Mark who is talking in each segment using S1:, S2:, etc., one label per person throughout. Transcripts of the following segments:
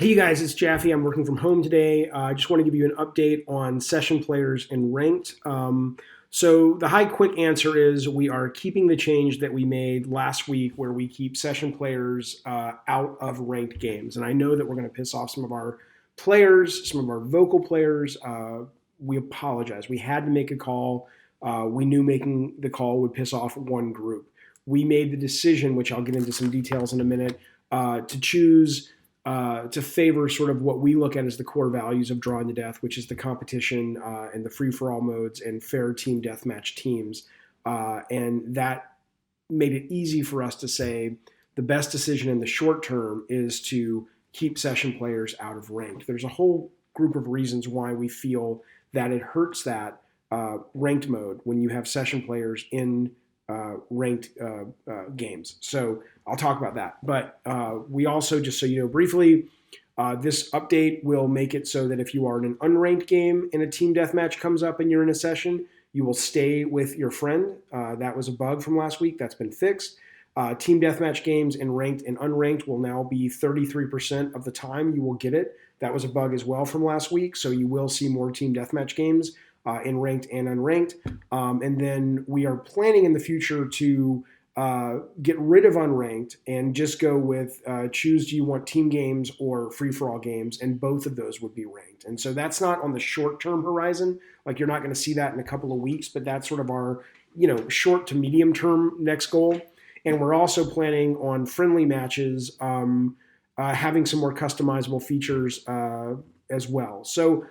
S1: Hey, you guys, it's Jaffe. I'm working from home today. I just want to give you an update on session players and ranked. So the high quick answer is we are keeping the change that we made last week where we keep session players out of ranked games. And I know that we're going to piss off some of our players, some of our vocal players. We apologize. We had to make a call. We knew making the call would piss off one group. We made the decision, which I'll get into some details in a minute, to choose to favor sort of what we look at as the core values of Drawing to Death, which is the competition and the free-for-all modes and fair team deathmatch teams. And that made it easy for us to say the best decision in the short term is to keep session players out of ranked. There's a whole group of reasons why we feel that it hurts that ranked mode when you have session players in ranked games. So I'll talk about that. But we also, just so you know briefly, this update will make it so that if you are in an unranked game and a team deathmatch comes up and you're in a session, you will stay with your friend. That was a bug from last week. That's been fixed. Team deathmatch games in ranked and unranked will now be 33% of the time you will get it. That was a bug as well from last week. So you will see more team deathmatch games in ranked and unranked. And then we are planning in the future to get rid of unranked and just go with choose do you want team games or free-for-all games, and both of those would be ranked. And so that's not on the short-term horizon. Like, you're not going to see that in a couple of weeks, but that's sort of our short to medium-term next goal. And we're also planning on friendly matches, having some more customizable features as well. So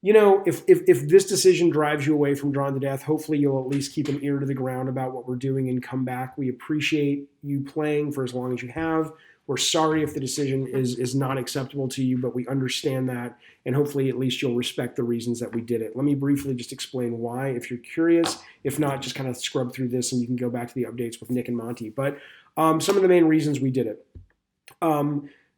S1: if this decision drives you away from Drawn to Death, hopefully you'll at least keep an ear to the ground about what we're doing and come back. We appreciate you playing for as long as you have. We're sorry if the decision is not acceptable to you, but we understand that, and hopefully at least you'll respect the reasons that we did it. Let me briefly just explain why, if you're curious. If not, just kind of scrub through this and you can go back to the updates with Nick and Monty. But some of the main reasons we did it.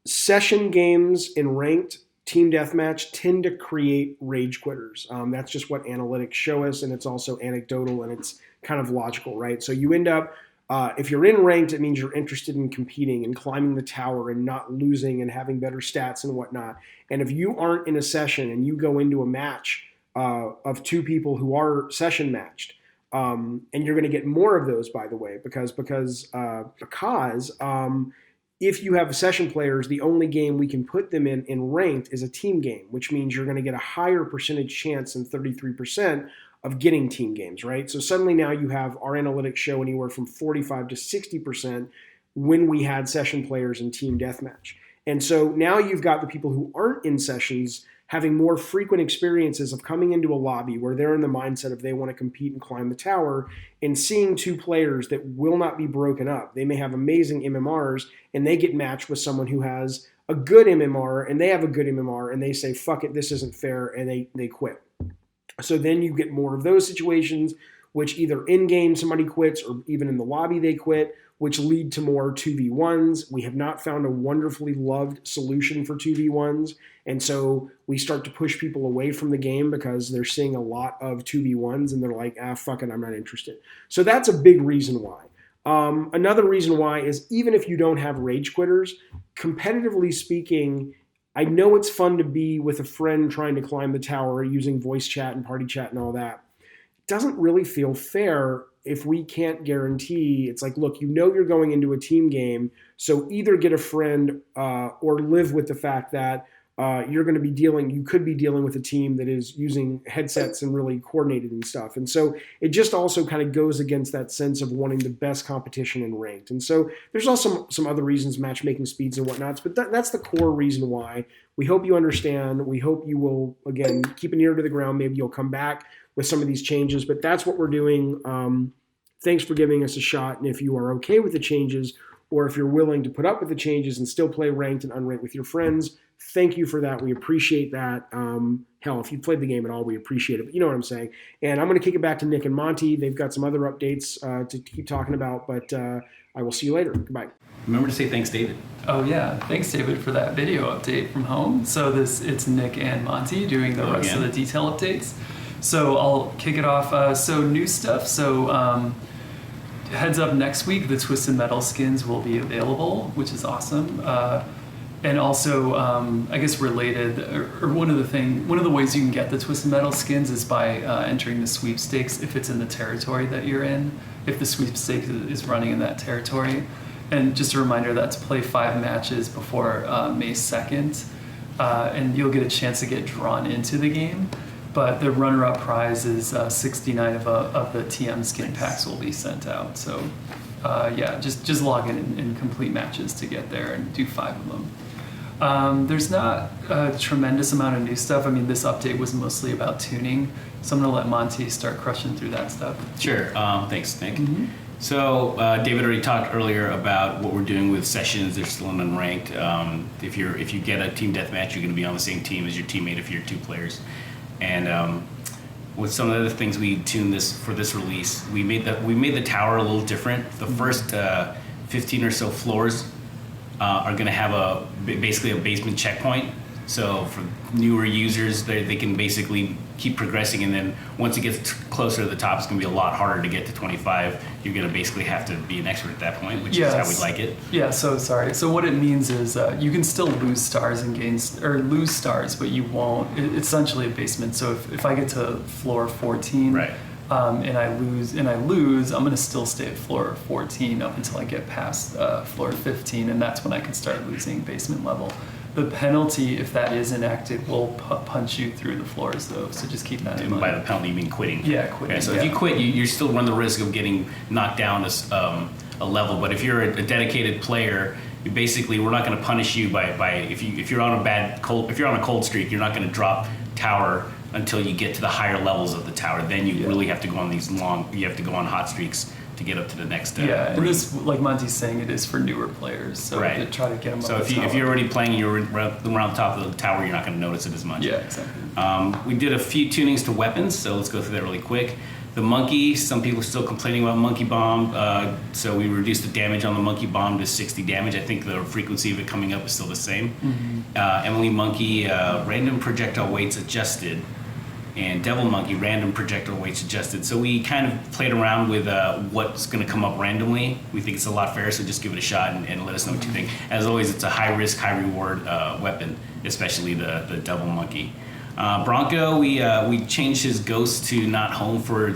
S1: Session games in ranked team deathmatch tend to create rage quitters. That's just what analytics show us, and it's also anecdotal, and it's kind of logical, right? So you end up, if you're in ranked, it means you're interested in competing and climbing the tower and not losing and having better stats and whatnot. And if you aren't in a session and you go into a match of two people who are session matched, and you're going to get more of those, by the way, because if you have session players, the only game we can put them in ranked is a team game, which means you're going to get a higher percentage chance than 33% of getting team games, right? So suddenly now you have our analytics show anywhere from 45 to 60% when we had session players in team deathmatch. And so now you've got the people who aren't in sessions having more frequent experiences of coming into a lobby where they're in the mindset of they want to compete and climb the tower, and seeing two players that will not be broken up. They may have amazing MMRs and they get matched with someone who has a good MMR and they have a good MMR and they say, fuck it, this isn't fair, and they quit. So then you get more of those situations, which either in-game somebody quits or even in the lobby they quit, which lead to more 2v1s. We have not found a wonderfully loved solution for 2v1s. And so we start to push people away from the game because they're seeing a lot of 2v1s and they're like, fuck it, I'm not interested. So that's a big reason why. Another reason why is even if you don't have rage quitters, competitively speaking, I know it's fun to be with a friend trying to climb the tower using voice chat and party chat and all that. It doesn't really feel fair if we can't guarantee. It's like, look, you're going into a team game, so either get a friend or live with the fact that you could be dealing with a team that is using headsets and really coordinated and stuff. And so it just also kind of goes against that sense of wanting the best competition in ranked. And so there's also some other reasons, matchmaking speeds and whatnots, but that's the core reason why. We hope you understand. We hope you will, again, keep an ear to the ground. Maybe you'll come back with some of these changes, but that's what we're doing. Thanks for giving us a shot. And if you are okay with the changes, or if you're willing to put up with the changes and still play ranked and unranked with your friends, thank you for that. We appreciate that. Hell, if you played the game at all, we appreciate it. But you know what I'm saying. And I'm going to kick it back to Nick and Monty. They've got some other updates to keep talking about, but I will see you later. Goodbye.
S2: Remember to say thanks, David.
S3: Oh yeah, thanks, David, for that video update from home. So it's Nick and Monty doing the rest of the detail updates. So I'll kick it off. So new stuff. So heads up, next week the Twisted Metal skins will be available, which is awesome. And also, I guess related, or one of the ways you can get the Twisted Metal skins is by entering the sweepstakes if it's in the territory that you're in, if the sweepstakes is running in that territory. And just a reminder, that's play 5 matches before May 2nd, and you'll get a chance to get drawn into the game. But the runner-up prize is 69 of the TM skin packs will be sent out. So just log in and complete matches to get there and do 5 of them. There's not a tremendous amount of new stuff. I mean, this update was mostly about tuning, so I'm going to let Monty start crushing through that stuff.
S2: Sure. Thanks, Nick. Mm-hmm. So David already talked earlier about what we're doing with sessions. They're still in unranked. If you get a team deathmatch, you're going to be on the same team as your teammate if you're 2 players. And with some of the other things we tuned for this release, we made the tower a little different. The first 15 or so floors are going to have basically a basement checkpoint. So for newer users, they can basically keep progressing, and then once it gets closer to the top, it's going to be a lot harder to get to 25. You're going to basically have to be an expert at that point, which is how we like it.
S3: Yeah. So sorry. So what it means is you can still lose stars and lose stars, but you won't. It's essentially a basement. So if I get to floor 14,
S2: right.
S3: And I lose, I'm going to still stay at floor 14 up until I get past floor 15, and that's when I can start losing basement level. The penalty, if that is enacted, will punch you through the floors, though. So just keep that in mind.
S2: By the penalty, you mean quitting?
S3: Yeah, quitting.
S2: Okay, so if you quit, you still run the risk of getting knocked down a level. But if you're a dedicated player, we're not going to punish you by if you're on a cold streak, you're not going to drop tower until you get to the higher levels of the tower. Then you really have to go on you have to go on hot streaks to get up to the next
S3: and this, like Monty's saying, it is for newer players, so
S2: right.
S3: try to get them up.
S2: So if you're already playing and you're around the top of the tower, you're not going to notice it as much.
S3: Yeah, exactly.
S2: We did a few tunings to weapons, so let's go through that really quick. The monkey, some people are still complaining about monkey bomb, so we reduced the damage on the monkey bomb to 60 damage. I think the frequency of it coming up is still the same. Mm-hmm. Emily monkey, random projectile weights adjusted, and Devil Monkey, random projectile weights adjusted. So we kind of played around with what's going to come up randomly. We think it's a lot fairer, so just give it a shot and let us know what you think. As always, it's a high risk, high reward weapon, especially the Devil Monkey. Bronco, we changed his ghost to not home or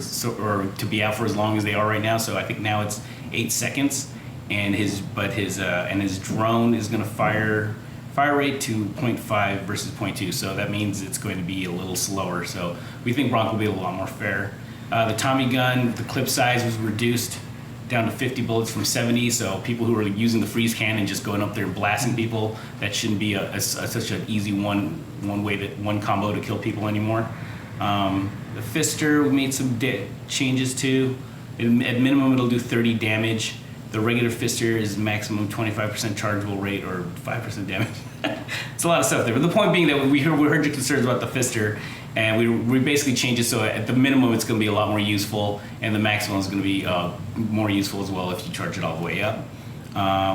S2: to be out for as long as they are right now. So I think now it's 8 seconds, and his drone is going to fire rate to 0.5 versus 0.2, so that means it's going to be a little slower. So we think Bronco will be a lot more fair. The Tommy gun, the clip size was reduced down to 50 bullets from 70, so people who are using the freeze cannon just going up there and blasting people, that shouldn't be such an easy one combo to kill people anymore. The Fister, we made some changes to. At minimum, it'll do 30 damage. The regular Fister is maximum 25% chargeable rate or 5% damage. It's a lot of stuff there. But the point being that we heard your concerns about the Fister, and we basically changed it so at the minimum it's going to be a lot more useful, and the maximum is going to be more useful as well if you charge it all the way up.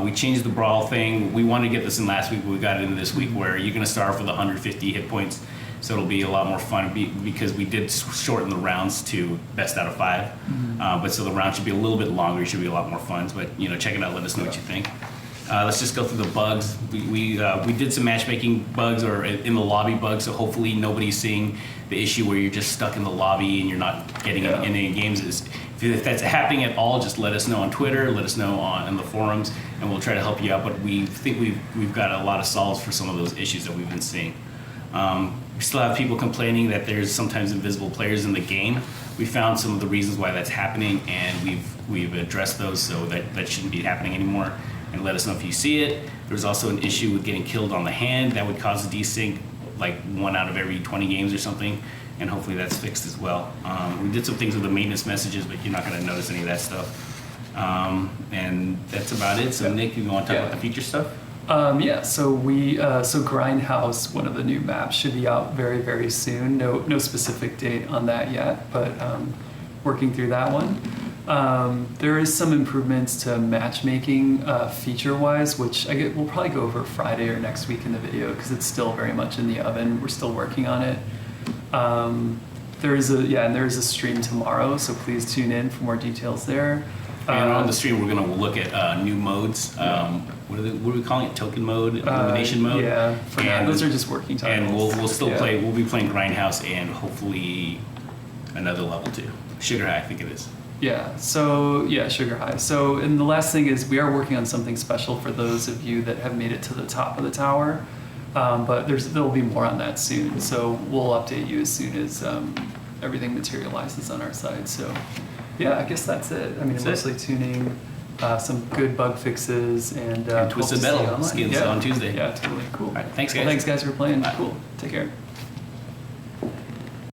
S2: We changed the brawl thing. We wanted to get this in last week, but we got it in this week, where you're going to start off with 150 hit points. So it'll be a lot more fun because we did shorten the rounds to best out of 5. Mm-hmm. But so the round should be a little bit longer. It should be a lot more fun. But check it out. Let us know what you think. Let's just go through the bugs. We did some matchmaking bugs or in the lobby bugs. So hopefully nobody's seeing the issue where you're just stuck in the lobby and you're not getting in any games. If that's happening at all, just let us know on Twitter. Let us know in the forums, and we'll try to help you out. But we think we've got a lot of solves for some of those issues that we've been seeing. We still have people complaining that there's sometimes invisible players in the game. We found some of the reasons why that's happening, and we've addressed those, so that shouldn't be happening anymore. And let us know if you see it. There's also an issue with getting killed on the hand that would cause a desync, like 1 out of every 20 games or something, and hopefully that's fixed as well. We did some things with the maintenance messages, but you're not going to notice any of that stuff. And that's about it. So Nick, you want to talk about the feature stuff?
S3: So Grindhouse, one of the new maps, should be out very, very soon. No specific date on that yet, but working through that one. There is some improvements to matchmaking feature-wise, which we'll probably go over Friday or next week in the video because it's still very much in the oven. We're still working on it. There is a stream tomorrow, so please tune in for more details there.
S2: And on the stream, we're going to look at new modes. What are we calling it? Token mode, elimination mode.
S3: Yeah, for now. Those are just working titles.
S2: And we'll still play. We'll be playing Grindhouse and hopefully another level 2, Sugar High, I think it is.
S3: Yeah. So Sugar High. So and the last thing is we are working on something special for those of you that have made it to the top of the tower. But there'll be more on that soon. So we'll update you as soon as everything materializes on our side. So yeah, I guess that's it. I mean, mostly tuning. Some good bug fixes and
S2: Twisted Metal skins on Tuesday.
S3: Yeah, totally cool.
S2: All right, thanks guys.
S3: Well, thanks guys for playing.
S2: Bye.
S3: Cool. Take care.